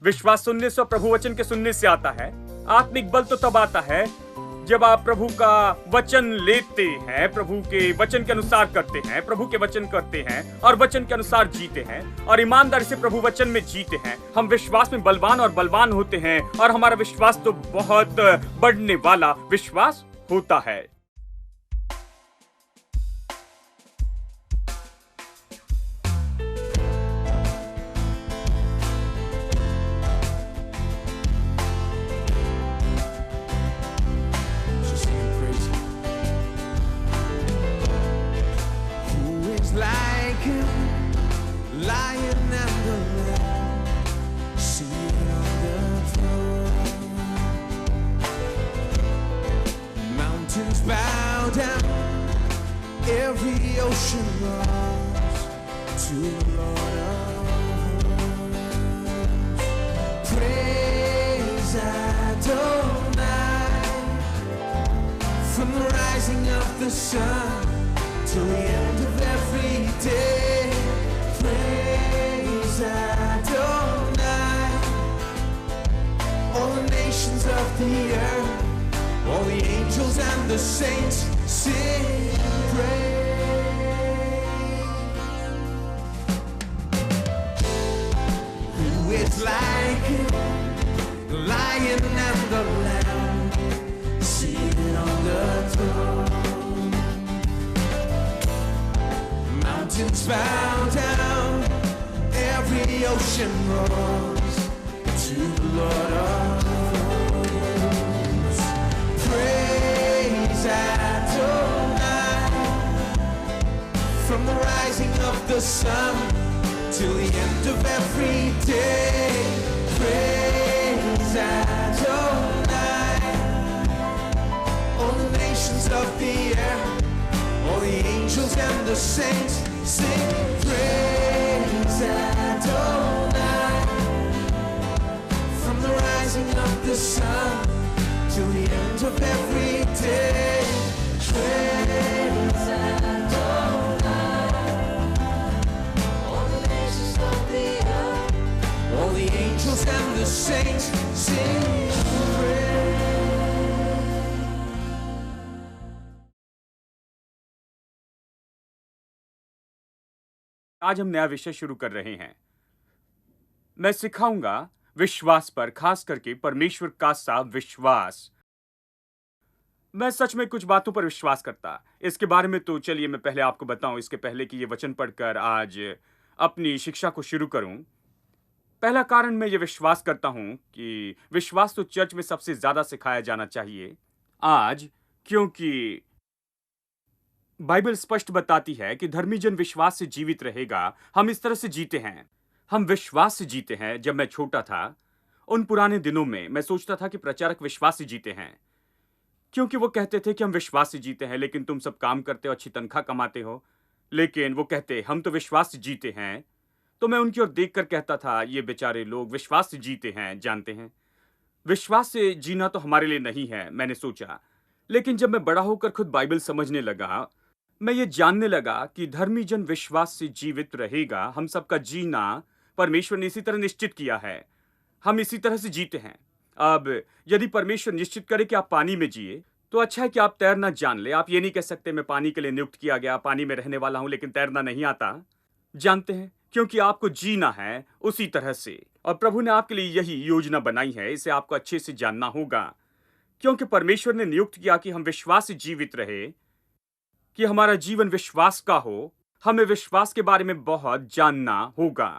विश्वास सुनने से और प्रभु वचन के सुनने से आता है। आत्मिक बल तो तब आता है जब आप प्रभु का वचन लेते हैं, प्रभु के वचन के अनुसार करते हैं, प्रभु के वचन करते हैं और वचन के अनुसार जीते हैं और ईमानदारी से प्रभु वचन में जीते हैं। हम विश्वास में बलवान और बलवान होते हैं और हमारा विश्वास तो बहुत बढ़ने वाला विश्वास होता है। Bow down, every ocean roars to the Lord of hosts. Praise Adonai, from the rising of the sun till the end of every day. Praise Adonai, all the nations of the earth, all the angels and the saints sing praise. Who is like him, the Lion and the Lamb, seated on the throne? Mountains bow down, every ocean roars to the Lord of Praise Adonai, from the rising of the sun till the end of every day. Praise Adonai, all the nations of the earth, all the angels and the saints sing praise Adonai, from the rising of the sun till the end of every day. Praise Adonai, all the nations of the earth, all the angels and the saints sing praise. आज हम नया विषय शुरू कर रहे हैं। मैं सिखाऊंगा विश्वास पर, खास करके परमेश्वर का सा विश्वास। मैं सच में कुछ बातों पर विश्वास करता, इसके बारे में तो चलिए मैं पहले आपको बताऊं, इसके पहले कि ये वचन पढ़कर आज अपनी शिक्षा को शुरू करूं। पहला कारण मैं ये विश्वास करता हूं कि विश्वास तो चर्च में सबसे ज्यादा सिखाया जाना चाहिए आज, क्योंकि बाइबल स्पष्ट बताती है कि धर्मी जन विश्वास से जीवित रहेगा। हम इस तरह से जीते हैं, हम विश्वास से जीते हैं। जब मैं छोटा था, उन पुराने दिनों में मैं सोचता था कि प्रचारक विश्वास से जीते हैं, क्योंकि वो कहते थे कि हम विश्वास से जीते हैं, लेकिन तुम सब काम करते हो, अच्छी तनख्वाह कमाते हो, लेकिन वो कहते हम तो विश्वास से जीते हैं। तो मैं उनकी ओर देखकर कहता था, ये बेचारे लोग विश्वास से जीते हैं। जानते हैं, विश्वास से जीना तो हमारे लिए नहीं है, मैंने सोचा। लेकिन जब मैं बड़ा होकर खुद बाइबल समझने लगा, मैं ये जानने लगा कि धर्मी जन विश्वास से जीवित रहेगा। हम सबका जीना परमेश्वर ने इसी तरह निश्चित किया है, हम इसी तरह से जीते हैं। अब यदि परमेश्वर निश्चित करे कि आप पानी में जिए, तो अच्छा है कि आप तैरना जान ले। आप ये नहीं कह सकते मैं पानी के लिए नियुक्त किया गया, पानी में रहने वाला हूं, लेकिन तैरना नहीं आता। जानते हैं, क्योंकि आपको जीना है उसी तरह से, और प्रभु ने आपके लिए यही योजना बनाई है। इसे आपको अच्छे से जानना होगा, क्योंकि परमेश्वर ने नियुक्त किया कि हम विश्वास से जीवित रहे, कि हमारा जीवन विश्वास का हो। हमें विश्वास के बारे में बहुत जानना होगा,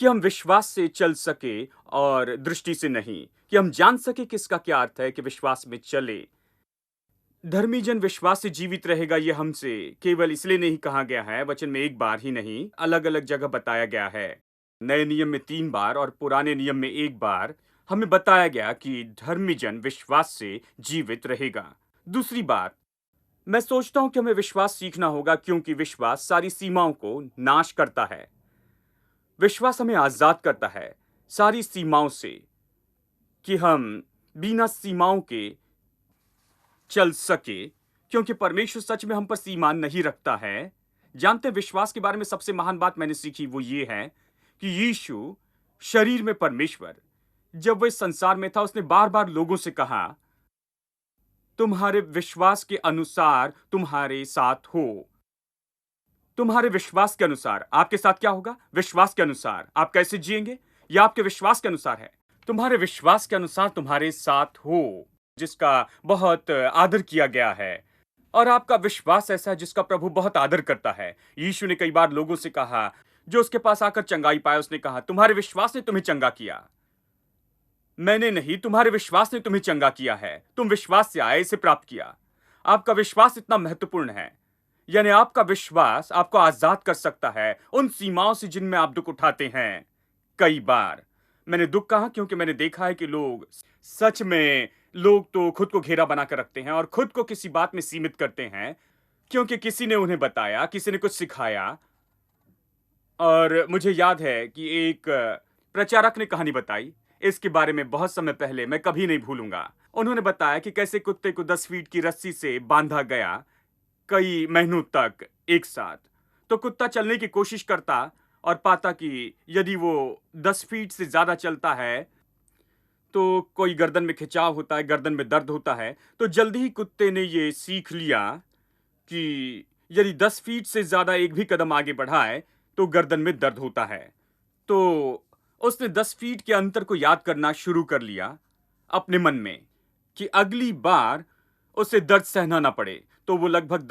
कि हम विश्वास से चल सके और दृष्टि से नहीं, कि हम जान सके कि इसका क्या अर्थ है कि विश्वास में चले। धर्मी जन विश्वास से जीवित रहेगा, यह हमसे केवल इसलिए नहीं कहा गया है, वचन में एक बार ही नहीं, अलग अलग जगह बताया गया है। नए नियम में 3 बार और पुराने नियम में 1 बार हमें बताया गया कि धर्मी जन विश्वास से जीवित रहेगा। दूसरी बात, मैं सोचता हूं कि हमें विश्वास सीखना होगा, क्योंकि विश्वास सारी सीमाओं को नाश करता है। विश्वास हमें आजाद करता है सारी सीमाओं से, कि हम बिना सीमाओं के चल सके, क्योंकि परमेश्वर सच में हम पर सीमा नहीं रखता है। जानते हैं, विश्वास के बारे में सबसे महान बात मैंने सीखी वो ये है कि यीशु शरीर में परमेश्वर, जब वह इस संसार में था, उसने बार बार लोगों से कहा, तुम्हारे विश्वास के अनुसार तुम्हारे साथ हो। तुम्हारे विश्वास के अनुसार आपके साथ क्या होगा? विश्वास के अनुसार आप कैसे जिएंगे? यह आपके विश्वास के अनुसार है। तुम्हारे विश्वास के अनुसार तुम्हारे साथ हो, जिसका बहुत आदर किया गया है। और आपका विश्वास ऐसा है जिसका प्रभु बहुत आदर करता है। यीशु ने कई बार लोगों से कहा, जो उसके पास आकर चंगाई पाए, उसने कहा, तुम्हारे विश्वास ने तुम्हें चंगा किया। मैंने नहीं, तुम्हारे विश्वास ने तुम्हें चंगा किया है। तुम विश्वास से आए, इसे प्राप्त किया। आपका विश्वास इतना महत्वपूर्ण है। यानी आपका विश्वास आपको आजाद कर सकता है उन सीमाओं से जिनमें आप दुख उठाते हैं। कई बार मैंने दुख कहा क्योंकि मैंने देखा है कि सच में लोग तो खुद को घेरा बनाकर रखते हैं और खुद को किसी बात में सीमित करते हैं क्योंकि किसी ने उन्हें बताया, किसी ने कुछ सिखाया। और मुझे याद है कि एक प्रचारक ने कहानी बताई इसके बारे में बहुत समय पहले, मैं कभी नहीं भूलूंगा। उन्होंने बताया कि कैसे कुत्ते को 10 फीट की रस्सी से बांधा गया कई महीनों तक एक साथ। तो कुत्ता चलने की कोशिश करता और पाता कि यदि वो 10 फीट से ज्यादा चलता है तो कोई गर्दन में खिंचाव होता है, गर्दन में दर्द होता है। तो जल्दी ही कुत्ते ने ये सीख लिया कि यदि 10 फीट से ज्यादा एक भी कदम आगे बढ़ाए तो गर्दन में दर्द होता है। तो उसने 10 फीट के अंतर को याद करना शुरू कर लिया अपने मन में कि अगली बार उसे दर्द सहना ना पड़े। तो वो लगभग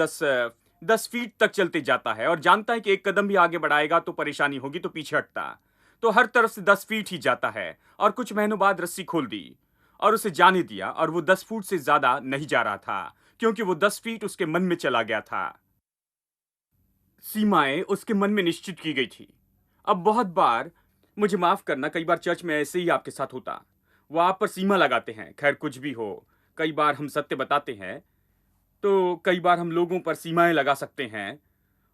10 फीट तक चलते जाता है और जानता है कि एक कदम भी आगे बढ़ाएगा तो परेशानी होगी, तो पीछे हटता। तो हर तरफ से 10 फीट ही जाता है और कुछ महीनों बाद रस्सी खोल दी और उसे जाने दिया और वो 10 फुट से ज्यादा नहीं जा रहा था क्योंकि वो 10 फीट उसके मन में चला गया था। सीमाएं उसके मन में निश्चित की गई थी। अब बहुत बार, मुझे माफ करना, कई बार चर्च में ऐसे ही आपके साथ होता। वो आप पर सीमा लगाते हैं। खैर कुछ भी हो, कई बार हम सत्य बताते हैं तो कई बार हम लोगों पर सीमाएं लगा सकते हैं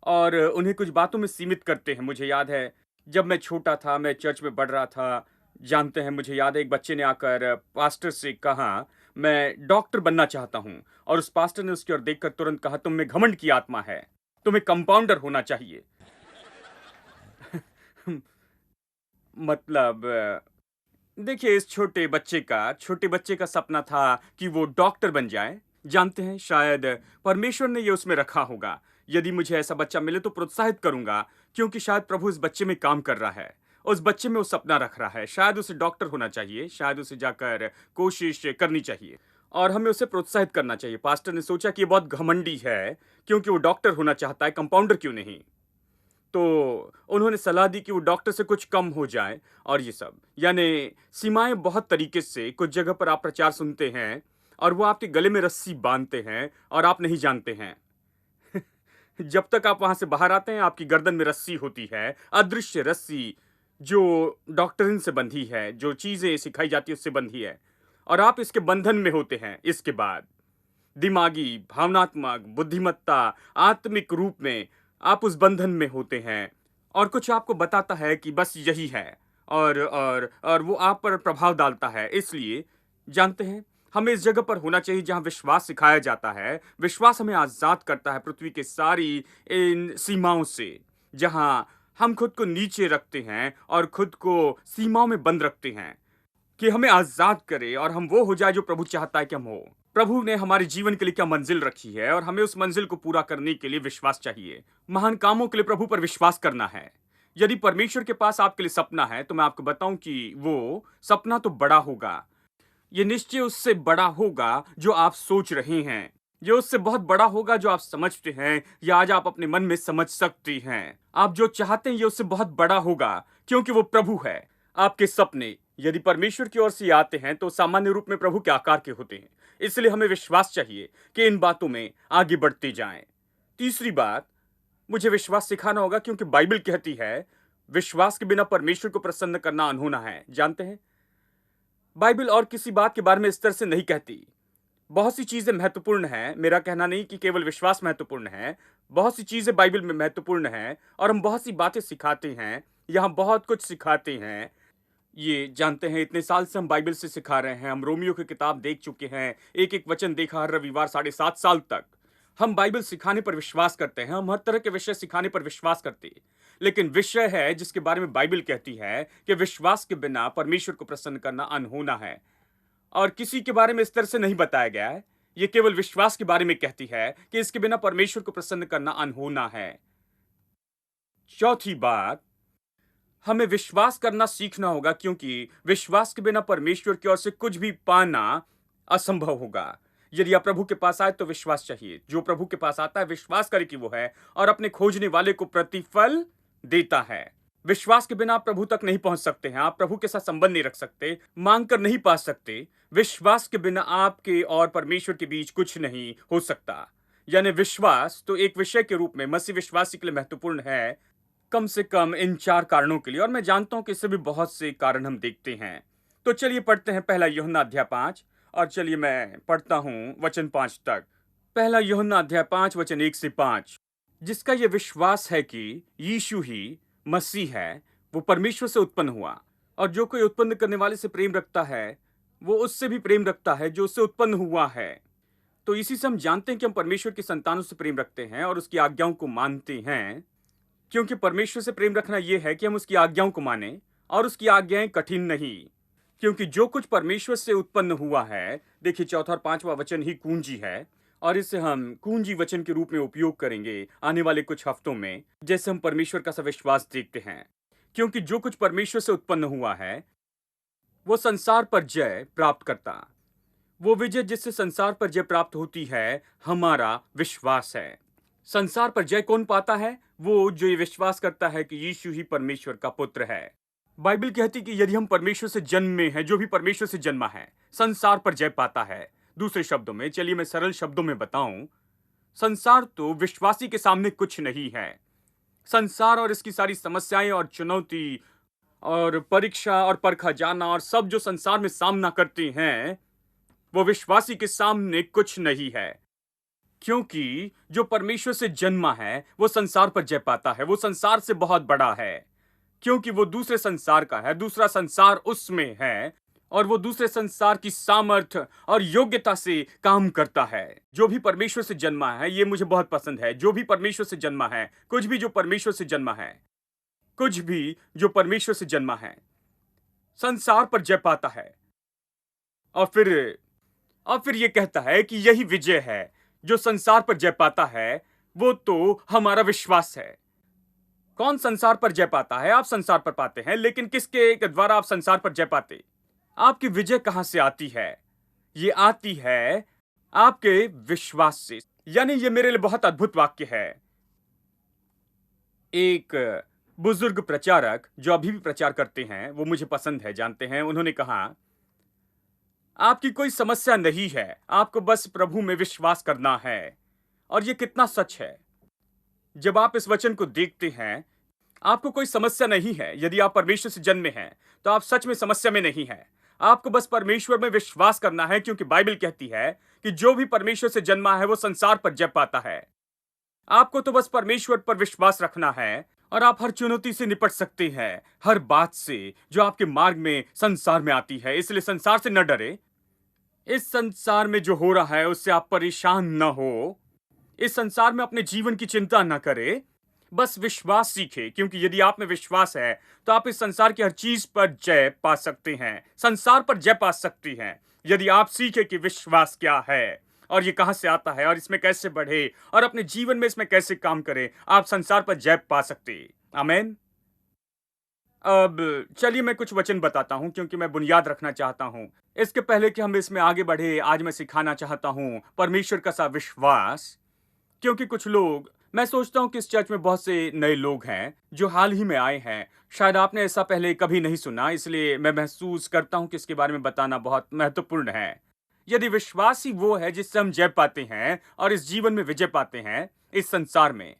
और उन्हें कुछ बातों में सीमित करते हैं। मुझे याद है जब मैं छोटा था, मैं चर्च में पढ़ रहा था, जानते हैं, मुझे याद है एक बच्चे ने आकर पास्टर से कहा, मैं डॉक्टर बनना चाहता हूं। और उस पास्टर ने उसकी ओर देखकर तुरंत कहा, तुम में घमंड की आत्मा है, तुम्हें कंपाउंडर होना चाहिए। मतलब देखिए, इस छोटे बच्चे का सपना था कि वो डॉक्टर बन जाए। जानते हैं, शायद परमेश्वर ने ये उसमें रखा होगा। यदि मुझे ऐसा बच्चा मिले तो प्रोत्साहित करूंगा क्योंकि शायद प्रभु इस बच्चे में काम कर रहा है। उस बच्चे में वो सपना रख रहा है। शायद उसे डॉक्टर होना चाहिए, शायद उसे जाकर कोशिश करनी चाहिए और हमें उसे प्रोत्साहित करना चाहिए। पास्टर ने सोचा कि ये बहुत घमंडी है क्योंकि वो डॉक्टर होना चाहता है, कंपाउंडर क्यों नहीं। तो उन्होंने सलाह दी कि वो डॉक्टर से कुछ कम हो जाए और ये सब। यानी सीमाएं बहुत तरीके से, कुछ जगह पर आप प्रचार सुनते हैं और वो आपके गले में रस्सी बांधते हैं और आप नहीं जानते हैं। जब तक आप वहां से बाहर आते हैं, आपकी गर्दन में रस्सी होती है, अदृश्य रस्सी जो डॉक्टरिन से बंधी है, जो चीजें सिखाई जाती है उससे बंधी है और आप इसके बंधन में होते हैं। इसके बाद दिमागी, भावनात्मक, बुद्धिमत्ता, आत्मिक रूप में आप उस बंधन में होते हैं और कुछ आपको बताता है कि बस यही है और वो आप पर प्रभाव डालता है। इसलिए जानते हैं, हमें इस जगह पर होना चाहिए जहां विश्वास सिखाया जाता है। विश्वास हमें आजाद करता है पृथ्वी के सारी इन सीमाओं से, जहां हम खुद को नीचे रखते हैं और खुद को सीमाओं में बंद रखते हैं, कि हमें आजाद करे और हम वो हो जाए जो प्रभु चाहता है कि हम हो। प्रभु ने हमारे जीवन के लिए क्या मंजिल रखी है और हमें उस मंजिल को पूरा करने के लिए विश्वास चाहिए। महान कामों के लिए प्रभु पर विश्वास करना है। यदि परमेश्वर के पास आपके लिए सपना है तो मैं आपको बताऊं कि वो सपना तो बड़ा होगा। ये निश्चय उससे बड़ा होगा जो आप सोच रहे हैं। ये उससे बहुत बड़ा होगा जो आप समझते हैं या आज आप अपने मन में समझ सकते हैं। आप जो चाहते हैं ये उससे बहुत बड़ा होगा क्योंकि वो प्रभु है। आपके सपने यदि परमेश्वर की ओर से आते हैं तो सामान्य रूप में प्रभु के आकार के होते हैं। इसलिए हमें विश्वास चाहिए कि इन बातों में आगे बढ़ते जाएं। तीसरी बात, मुझे विश्वास सिखाना होगा क्योंकि बाइबल कहती है विश्वास के बिना परमेश्वर को प्रसन्न करना अनहोना है। जानते हैं, बाइबल और किसी बात के बारे में इस तरह से नहीं कहती। बहुत सी चीजें महत्वपूर्ण हैं। मेरा कहना नहीं कि केवल विश्वास महत्वपूर्ण है, बहुत सी चीजें बाइबल में महत्वपूर्ण हैं और हम बहुत सी बातें सिखाते हैं, यहां बहुत कुछ सिखाते हैं। ये जानते हैं, इतने साल से हम बाइबल से सिखा रहे हैं। हम रोमियो की किताब देख चुके हैं, एक एक वचन देखा हर रविवार 7.5 साल तक। हम बाइबल सिखाने पर विश्वास करते हैं, हम हर तरह के विषय सिखाने पर विश्वास करते हैं, लेकिन विषय है जिसके बारे में बाइबल कहती है कि विश्वास के बिना परमेश्वर को प्रसन्न करना अनहोना है। और किसी के बारे में इस तरह से नहीं बताया गया है, ये केवल विश्वास के बारे में कहती है कि इसके बिना परमेश्वर को प्रसन्न करना अनहोना है। चौथी बात, हमें विश्वास करना सीखना होगा, क्योंकि विश्वास के बिना परमेश्वर की ओर से कुछ भी पाना असंभव होगा। यदि आप प्रभु के पास आए तो विश्वास चाहिए। जो प्रभु के पास आता है विश्वास करे कि वो है और अपने खोजने वाले को प्रतिफल देता है। विश्वास के बिना आप प्रभु तक नहीं पहुंच सकते हैं। आप प्रभु के साथ संबंध नहीं रख सकते, मांग कर नहीं पा सकते। विश्वास के बिना आपके और परमेश्वर के बीच कुछ नहीं हो सकता। यानी विश्वास तो एक विषय के रूप में मसीह विश्वासी के लिए महत्वपूर्ण है, कम से कम इन 4 कारणों के लिए, और मैं जानता हूं कि इससे भी बहुत से कारण हम देखते हैं। तो चलिए पढ़ते हैं पहला यूहन्ना अध्याय 5, और चलिए मैं पढ़ता हूं वचन 5 तक। पहला यूहन्ना अध्याय 5 वचन 1 से 5। जिसका यह विश्वास है कि यीशु ही मसीह है, वो परमेश्वर से उत्पन्न हुआ, और जो कोई उत्पन्न करने वाले से प्रेम रखता है वो उससे भी प्रेम रखता है जो उससे उत्पन्न हुआ है। तो इसी से हम जानते हैं कि हम परमेश्वर की संतानों से प्रेम रखते हैं और उसकी आज्ञाओं को मानते हैं, क्योंकि परमेश्वर से प्रेम रखना यह है कि हम उसकी आज्ञाओं को मानें, और उसकी आज्ञाएं कठिन नहीं, क्योंकि जो कुछ परमेश्वर से उत्पन्न हुआ है, देखिए चौथा और 5वां वचन ही कुंजी है, और इसे हम कुंजी वचन के रूप में उपयोग करेंगे आने वाले कुछ हफ्तों में, जैसे हम परमेश्वर का विश्वास देखते हैं। क्योंकि जो कुछ परमेश्वर से उत्पन्न हुआ है वो संसार पर जय प्राप्त करता। वो विजय जिससे संसार पर जय प्राप्त होती है हमारा विश्वास है। संसार पर जय कौन पाता है? वो जो ये विश्वास करता है कि यीशु ही परमेश्वर का पुत्र है। बाइबल कहती कि यदि हम परमेश्वर से जन्मे हैं, जो भी परमेश्वर से जन्मा है संसार पर जय पाता है। दूसरे शब्दों में, चलिए मैं सरल शब्दों में बताऊं, संसार तो विश्वासी के सामने कुछ नहीं है। संसार और इसकी सारी समस्याएं और चुनौती और परीक्षा और परखा जाना और सब जो संसार में सामना करते हैं वो विश्वासी के सामने कुछ नहीं है, क्योंकि जो परमेश्वर से जन्मा है वो संसार पर जय पाता है। वो संसार से बहुत बड़ा है, क्योंकि वो दूसरे संसार का है, दूसरा संसार उसमें है, और वो दूसरे संसार की सामर्थ्य और योग्यता से काम करता है। जो भी परमेश्वर से जन्मा है, ये मुझे बहुत पसंद है, जो भी परमेश्वर से जन्मा है, कुछ भी जो परमेश्वर से जन्मा है, कुछ भी जो परमेश्वर से जन्मा है संसार पर जय पाता है। और फिर ये कहता है कि यही विजय है जो संसार पर जय पाता है, वो तो हमारा विश्वास है। कौन संसार पर जय पाता है? आप संसार पर पाते हैं, लेकिन किसके द्वारा आप संसार पर जय पाते? आपकी विजय कहां से आती है? ये आती है आपके विश्वास से। यानी ये मेरे लिए बहुत अद्भुत वाक्य है। एक बुजुर्ग प्रचारक जो अभी भी प्रचार करते हैं, वो मुझे पसंद है, जानते हैं, उन्होंने कहा, आपकी कोई समस्या नहीं है, आपको बस प्रभु में विश्वास करना है। और ये कितना सच है। जब आप इस वचन को देखते हैं, आपको कोई समस्या नहीं है। यदि आप परमेश्वर से जन्मे हैं तो आप सच में समस्या में नहीं हैं। आपको बस परमेश्वर में विश्वास करना है, क्योंकि बाइबल कहती है कि जो भी परमेश्वर से जन्मा है वो संसार पर जय पाता है। आपको तो बस परमेश्वर पर विश्वास रखना है और आप हर चुनौती से निपट सकते हैं, हर बात से जो आपके मार्ग में संसार में आती है। इसलिए संसार से न डरे। इस संसार में जो हो रहा है उससे आप परेशान न हो। इस संसार में अपने जीवन की चिंता न करें, बस विश्वास सीखें, क्योंकि यदि आप में विश्वास है तो आप इस संसार की हर चीज पर जय पा सकते हैं, संसार पर जय पा सकती हैं। यदि आप सीखें कि विश्वास क्या है और ये कहां से आता है और इसमें कैसे बढ़े और अपने जीवन में इसमें कैसे काम करें, आप संसार पर जय पा सकते हैं। आमीन। अब चलिए मैं कुछ वचन बताता हूं, क्योंकि मैं बुनियाद रखना चाहता हूं। इसके पहले कि हम इसमें आगे बढ़े, आज मैं सिखाना चाहता हूं परमेश्वर का सा विश्वास, क्योंकि कुछ लोग, मैं सोचता हूं कि इस चर्च में बहुत से नए लोग हैं जो हाल ही में आए हैं। शायद आपने ऐसा पहले कभी नहीं सुना, इसलिए मैं महसूस करता हूं कि इसके बारे में बताना बहुत महत्वपूर्ण है। यदि विश्वास ही वो है जिससे हम जय पाते हैं और इस जीवन में विजय पाते हैं इस संसार में,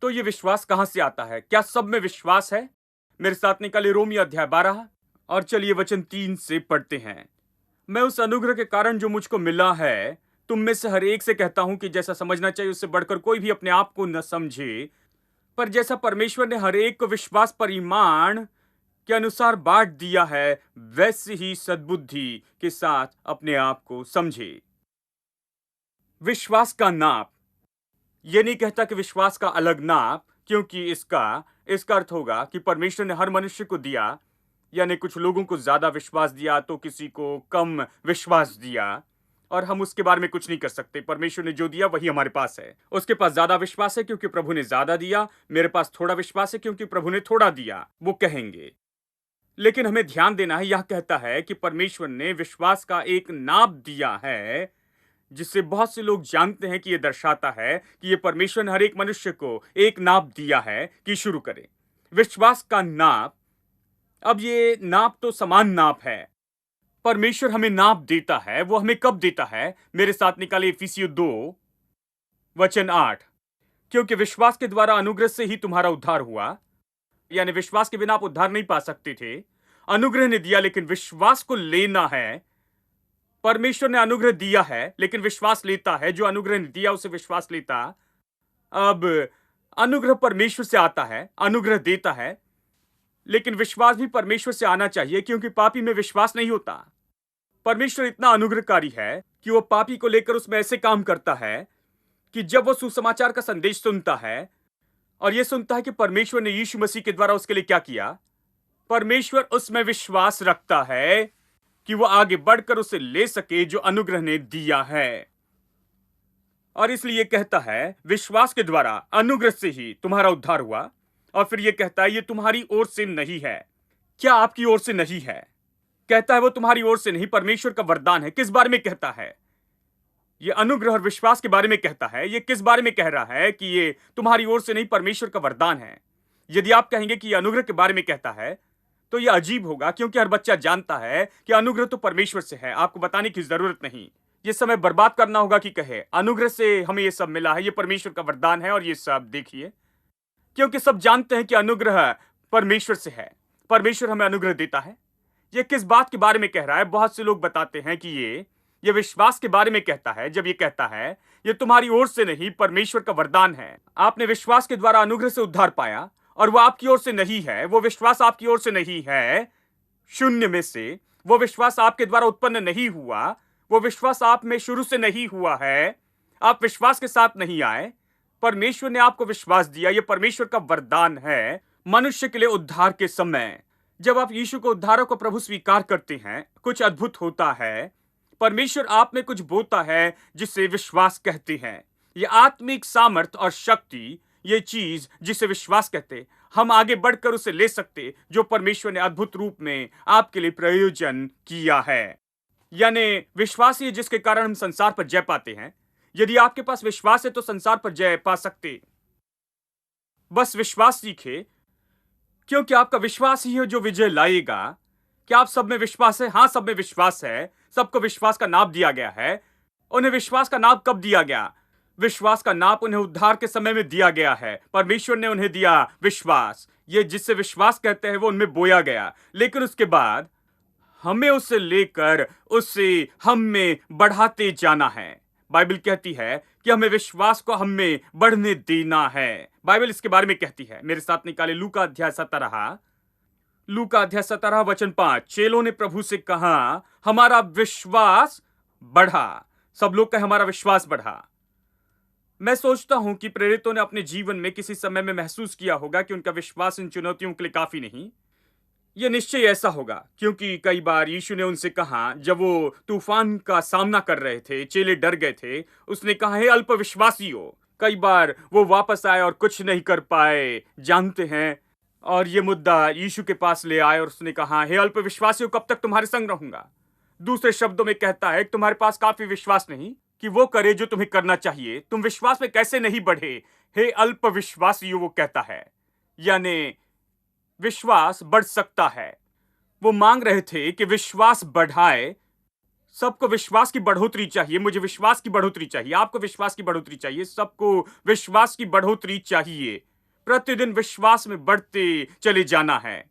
तो ये विश्वास कहां से आता है? क्या सब में विश्वास है? मेरे साथ निकाले रोमियो अध्याय 12 और चलिए वचन 3 से पढ़ते हैं। मैं उस अनुग्रह के कारण जो मुझको मिला है तुम में से हर एक से कहता हूं कि जैसा समझना चाहिए उससे बढ़कर कोई भी अपने आप को न समझे, पर जैसा परमेश्वर ने हर एक को विश्वास पर ईमान के अनुसार बांट दिया है, वैसे ही सद्बुद्धि के साथ अपने आप को समझे। विश्वास का नाप। ये नहीं कहता कि विश्वास का अलग नाप, क्योंकि इसका अर्थ होगा कि परमेश्वर ने हर मनुष्य को दिया, यानी कुछ लोगों को ज्यादा विश्वास दिया तो किसी को कम विश्वास दिया, और हम उसके बारे में कुछ नहीं कर सकते। परमेश्वर ने जो दिया वही हमारे पास है। उसके पास ज्यादा विश्वास है क्योंकि प्रभु ने ज्यादा दिया, मेरे पास थोड़ा विश्वास है क्योंकि प्रभु ने थोड़ा दिया, वो कहेंगे। लेकिन हमें ध्यान देना है, यह कहता है कि परमेश्वर ने विश्वास का एक नाप दिया है, जिससे बहुत से लोग जानते हैं कि यह दर्शाता है कि यह परमेश्वर ने हर एक मनुष्य को एक नाप दिया है कि शुरू करें विश्वास का नाप। अब ये नाप तो समान नाप है। परमेश्वर हमें नाप देता है। वो हमें कब देता है? मेरे साथ निकाले इफिसियों 2 वचन 8। क्योंकि विश्वास के द्वारा अनुग्रह से ही तुम्हारा उद्धार हुआ, यानी विश्वास के बिना आप उद्धार नहीं पा सकते थे। अनुग्रह ने दिया, लेकिन विश्वास को लेना है। परमेश्वर ने अनुग्रह दिया है, लेकिन विश्वास लेता है। जो अनुग्रह ने दिया उसे विश्वास लेता। अब अनुग्रह परमेश्वर से आता है, अनुग्रह देता है, लेकिन विश्वास भी परमेश्वर से आना चाहिए, क्योंकि पापी में विश्वास नहीं होता। परमेश्वर इतना अनुग्रहकारी है कि वो पापी को लेकर उसमें ऐसे काम करता है कि जब वो सुसमाचार का संदेश सुनता है और ये सुनता है कि परमेश्वर ने यीशु मसीह के द्वारा उसके लिए क्या किया, परमेश्वर उसमें विश्वास रखता है कि वो आगे बढ़कर उसे ले सके जो अनुग्रह ने दिया है। और इसलिए कहता है विश्वास के द्वारा अनुग्रह से ही तुम्हारा उद्धार हुआ। और फिर यह कहता है ये तुम्हारी ओर से नहीं है। क्या आपकी ओर से नहीं है? कहता है वो तुम्हारी ओर से नहीं, परमेश्वर का वरदान है। किस बारे में कहता है? ये अनुग्रह और विश्वास के बारे में कहता है। ये किस बारे में कह रहा है कि ये तुम्हारी ओर से नहीं, परमेश्वर का वरदान है? यदि आप कहेंगे कि ये अनुग्रह के बारे में कहता है तो यह अजीब होगा, क्योंकि हर बच्चा जानता है कि अनुग्रह तो परमेश्वर से है। आपको बताने की जरूरत नहीं। ये समय बर्बाद करना होगा कि कहे अनुग्रह से हमें ये सब मिला है, ये परमेश्वर का वरदान है और ये सब देखिए, क्योंकि सब जानते हैं कि अनुग्रह परमेश्वर से है। परमेश्वर हमें अनुग्रह देता है। ये किस बात के बारे में कह रहा है? बहुत से लोग बताते हैं कि ये विश्वास के बारे में कहता है। जब ये कहता है ये तुम्हारी ओर से नहीं, परमेश्वर का वरदान है। आपने विश्वास के द्वारा अनुग्रह से उद्धार पाया और वो आपकी ओर से नहीं है। वो विश्वास आपकी ओर से नहीं है, शून्य में से। वो विश्वास आपके द्वारा उत्पन्न नहीं हुआ। वो विश्वास आप में शुरू से नहीं हुआ है। आप विश्वास के साथ नहीं आए। परमेश्वर ने आपको विश्वास दिया। यह परमेश्वर का वरदान है मनुष्य के लिए उद्धार के समय। जब आप यीशु को उद्धारक को प्रभु स्वीकार करते हैं, कुछ अद्भुत होता है। परमेश्वर आप में कुछ बोता है जिसे विश्वास कहते हैं। यह आत्मिक सामर्थ और शक्ति, ये चीज जिसे विश्वास कहते, हम आगे बढ़कर उसे ले सकते जो परमेश्वर ने अद्भुत रूप में आपके लिए प्रयोजन किया है। यानी विश्वास ही जिसके कारण हम संसार पर जय पाते हैं। यदि आपके पास विश्वास है तो संसार पर जय पा सकते। बस विश्वास सीखे, क्योंकि आपका विश्वास ही है जो विजय लाएगा। क्या आप सब में विश्वास है? हाँ, सब में विश्वास है। सबको विश्वास का नाप दिया गया है। उन्हें विश्वास का नाप कब दिया गया? विश्वास का नाप उन्हें उद्धार के समय में दिया गया है। परमेश्वर ने उन्हें दिया विश्वास। ये जिससे विश्वास कहते हैं वो उनमें बोया गया, लेकिन उसके बाद हमें उससे लेकर उससे हम में बढ़ाते जाना है। बाइबल कहती है कि हमें विश्वास को हम में बढ़ने देना है। बाइबल इसके बारे में कहती है। मेरे साथ निकाले लूका अध्याय 17। लूका अध्याय 17 वचन 5। चेलों ने प्रभु से कहा हमारा विश्वास बढ़ा। सब लोग कहे हमारा विश्वास बढ़ा। मैं सोचता हूं कि प्रेरितों ने अपने जीवन में किसी समय में महसूस किया होगा कि उनका विश्वास इन चुनौतियों के लिए काफी नहीं। यह निश्चय ऐसा होगा, क्योंकि कई बार यीशु ने उनसे कहा, जब वो तूफान का सामना कर रहे थे, चेले डर गए थे, उसने कहा हे अल्पविश्वासियों। कई बार वो वापस आए और कुछ नहीं कर पाए, जानते हैं, और ये मुद्दा यीशु के पास ले आए और उसने कहा हे अल्पविश्वासियों, कब तक तुम्हारे संग रहूंगा। दूसरे शब्दों में कहता है तुम्हारे पास काफी विश्वास नहीं कि वो करे जो तुम्हें करना चाहिए। तुम विश्वास में कैसे नहीं बढ़े हे अल्पविश्वासियों, वो कहता है। यानी विश्वास बढ़ सकता है। वो मांग रहे थे कि विश्वास बढ़ाए। सबको विश्वास की बढ़ोतरी चाहिए। मुझे विश्वास की बढ़ोतरी चाहिए, आपको विश्वास की बढ़ोतरी चाहिए, सबको विश्वास की बढ़ोतरी चाहिए। प्रतिदिन विश्वास में बढ़ते चले जाना है,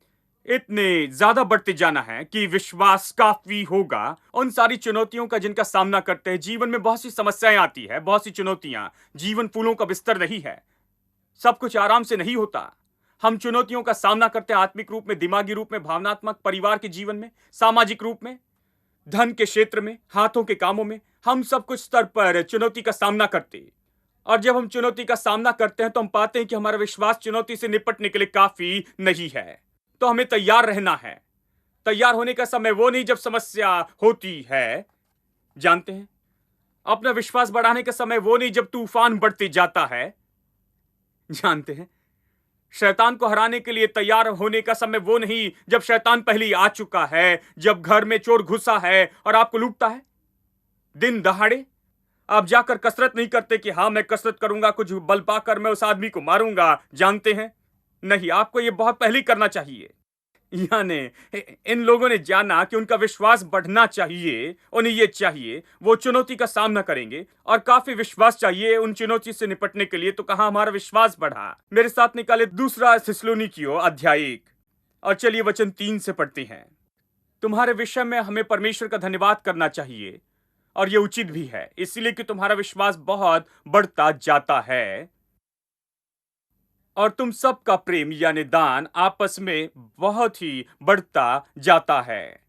इतने ज्यादा बढ़ते जाना है कि विश्वास काफी होगा उन सारी चुनौतियों का जिनका सामना करते हैं। जीवन में बहुत सी समस्याएं आती है, बहुत सी चुनौतियां। जीवन फूलों का बिस्तर नहीं है, सब कुछ आराम से नहीं होता। हम चुनौतियों का सामना करते हैं, आत्मिक रूप में, दिमागी रूप में, भावनात्मक, परिवार के जीवन में, सामाजिक रूप में, धन के क्षेत्र में, हाथों के कामों में। हम सब कुछ स्तर पर चुनौती का सामना करते। और जब हम चुनौती का सामना करते हैं तो हम पाते हैं कि हमारा विश्वास चुनौती से निपटने के लिए काफी नहीं है। तो हमें तैयार रहना है। तैयार होने का समय वो नहीं जब समस्या होती है, जानते हैं? अपना विश्वास बढ़ाने का समय वो नहीं जब तूफान बढ़ते जाता है, जानते हैं? शैतान को हराने के लिए तैयार होने का समय वो नहीं जब शैतान पहले ही आ चुका है, जब घर में चोर घुसा है और आपको लूटता है। दिन दहाड़े आप जाकर कसरत नहीं करते कि हां मैं कसरत करूंगा, कुछ बल पाकर मैं उस आदमी को मारूंगा, जानते हैं? नहीं, आपको यह बहुत पहले ही करना चाहिए। यानी इन लोगों ने जाना कि उनका विश्वास बढ़ना चाहिए, उन्हें यह चाहिए, वो चुनौती का सामना करेंगे और काफी विश्वास चाहिए उन चुनौती से निपटने के लिए। तो कहां हमारा विश्वास बढ़ा? मेरे साथ निकाले दूसरा थिस्सलुनीकियों अध्याय 1 और चलिए वचन 3 से पढ़ते हैं। तुम्हारे विषय में हमें परमेश्वर का धन्यवाद करना चाहिए और यह उचित भी है, इसलिए कि तुम्हारा विश्वास बहुत बढ़ता जाता है और तुम सबका प्रेम यानी दान आपस में बहुत ही बढ़ता जाता है।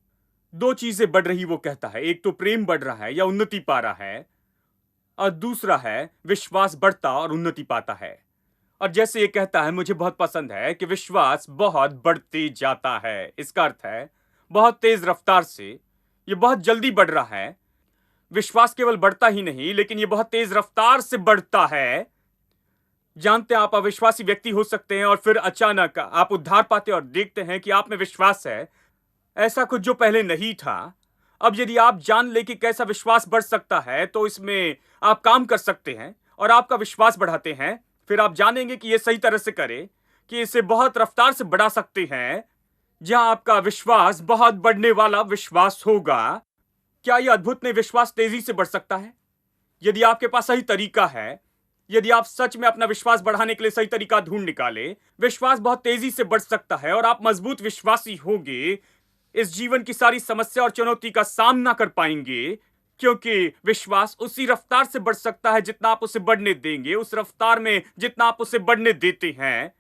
दो चीजें बढ़ रही वो कहता है, एक तो प्रेम बढ़ रहा है या उन्नति पा रहा है और दूसरा है विश्वास बढ़ता और उन्नति पाता है। और जैसे ये कहता है, मुझे बहुत पसंद है कि विश्वास बहुत बढ़ते जाता है। इसका अर्थ है बहुत तेज रफ्तार से, ये बहुत जल्दी बढ़ रहा है। विश्वास केवल बढ़ता ही नहीं लेकिन ये बहुत तेज रफ्तार से बढ़ता है। जानते हैं, आप अविश्वासी व्यक्ति हो सकते हैं और फिर अचानक आप उद्धार पाते और देखते हैं कि आप में विश्वास है, ऐसा कुछ जो पहले नहीं था। अब यदि आप जान ले कि कैसा विश्वास बढ़ सकता है तो इसमें आप काम कर सकते हैं और आपका विश्वास बढ़ाते हैं। फिर आप जानेंगे कि यह सही तरह से करे कि इसे बहुत रफ्तार से बढ़ा सकते हैं, जहां आपका विश्वास बहुत बढ़ने वाला विश्वास होगा। क्या यह अद्भुत नहीं? विश्वास तेजी से बढ़ सकता है यदि आपके पास सही तरीका है। यदि आप सच में अपना विश्वास बढ़ाने के लिए सही तरीका ढूंढ निकाले, विश्वास बहुत तेजी से बढ़ सकता है और आप मजबूत विश्वासी होंगे। इस जीवन की सारी समस्या और चुनौती का सामना कर पाएंगे, क्योंकि विश्वास उसी रफ्तार से बढ़ सकता है जितना आप उसे बढ़ने देंगे, उस रफ्तार में जितना आप उसे बढ़ने देते हैं।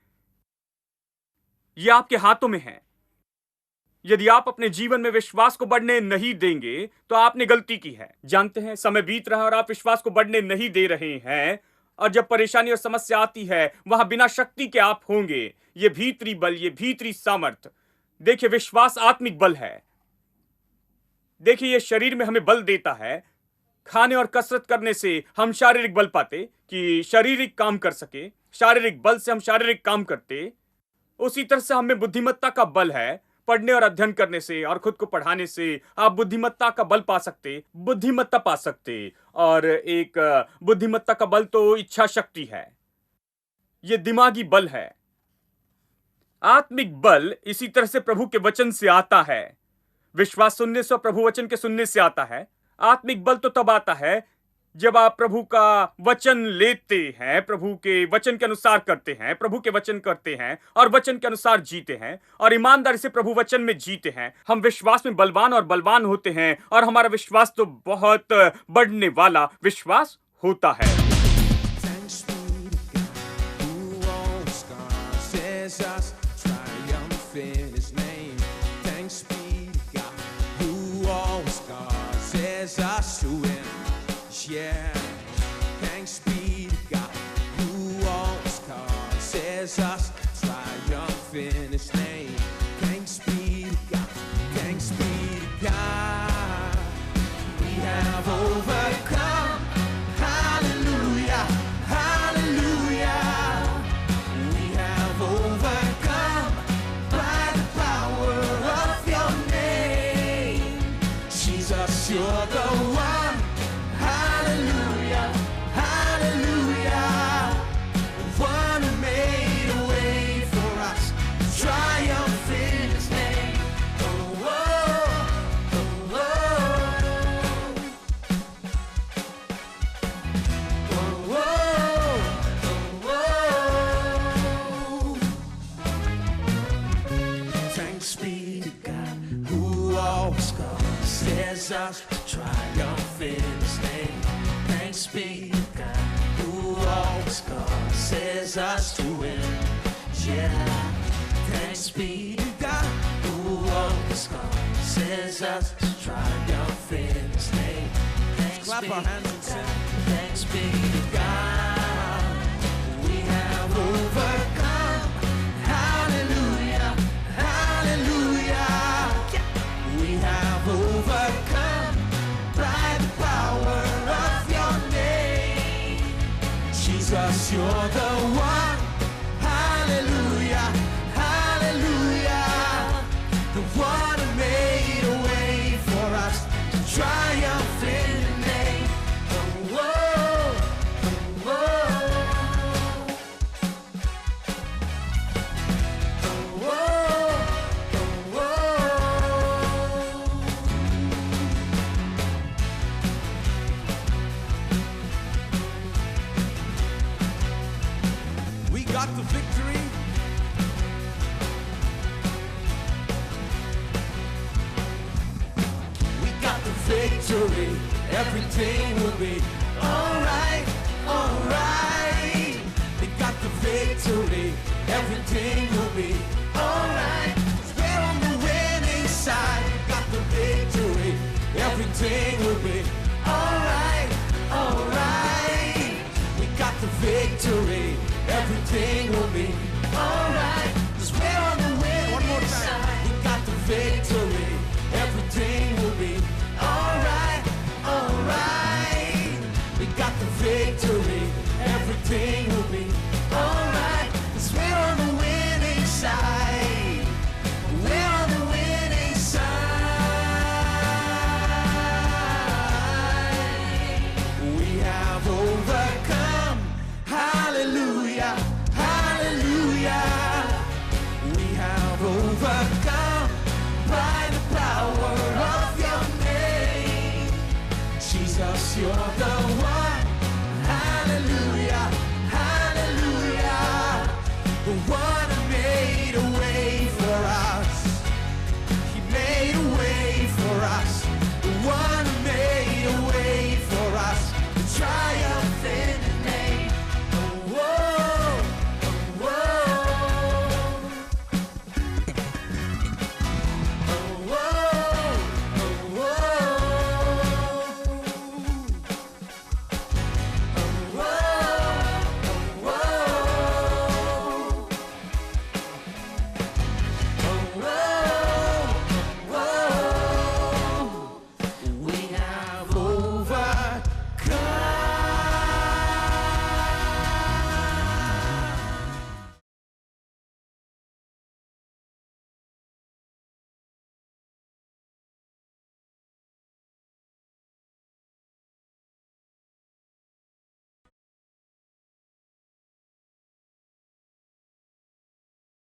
यह आपके हाथों में है। यदि आप अपने जीवन में विश्वास को बढ़ने नहीं देंगे तो आपने गलती की है। जानते हैं, समय बीत रहा है और आप विश्वास को बढ़ने नहीं दे रहे हैं और जब परेशानी और समस्या आती है वहां बिना शक्ति के आप होंगे। ये भीतरी बल, ये भीतरी सामर्थ, देखिए विश्वास आत्मिक बल है। देखिए ये शरीर में हमें बल देता है। खाने और कसरत करने से हम शारीरिक बल पाते कि शारीरिक काम कर सके, शारीरिक बल से हम शारीरिक काम करते। उसी तरह से हमें बुद्धिमत्ता का बल है। पढ़ने और अध्ययन करने से और खुद को पढ़ाने से आप बुद्धिमत्ता का बल पा सकते, बुद्धिमत्ता पा सकते। और एक बुद्धिमत्ता का बल तो इच्छा शक्ति है, यह दिमागी बल है। आत्मिक बल इसी तरह से प्रभु के वचन से आता है। विश्वास सुनने से और प्रभु वचन के सुनने से आता है। आत्मिक बल तो तब आता है जब आप प्रभु का वचन लेते हैं, प्रभु के वचन के अनुसार करते हैं, प्रभु के वचन करते हैं और वचन के अनुसार जीते हैं और ईमानदारी से प्रभु वचन में जीते हैं। हम विश्वास में बलवान और बलवान होते हैं और हमारा विश्वास तो बहुत बढ़ने वाला विश्वास होता है। Thanks be to God, who owns God, says us triumph in His name. Thanks be to God, who owns God, says us to win. Yeah. Thanks be to God, who owns God, says us triumph in His name. Thanks be to God, thanks be to God, we have overcome. Hallelujah, hallelujah. We have overcome by the power of your name. Jesus, you're the one. Hallelujah, hallelujah. One who made a way for us. Triumph in His name. Oh, oh, oh, oh. Oh, oh, oh, oh. Thanks be to God, who always causes us to triumph in His name. Thanks be to God, who always causes us to win. Yeah. Thanks be to God, who always causes us to triumph in His name. Thanks Clap be our hands and to sing. God. Thanks be to God. victory. We got the victory. Everything will be alright, alright. We got the victory. Everything will be alright. We're on the winning side. We got the victory. Everything will be alright, alright. We got the victory. Everything will be alright. 'Cause we're on the winning side. We got the victory. Everything will be alright, alright. We got the victory. Everything will be alright. 'Cause we're on the winning side. We're on the winning side. We have overcome. Hallelujah, hallelujah. We have overcome by the power of your name. Jesus, you're the one. Hallelujah, hallelujah. The one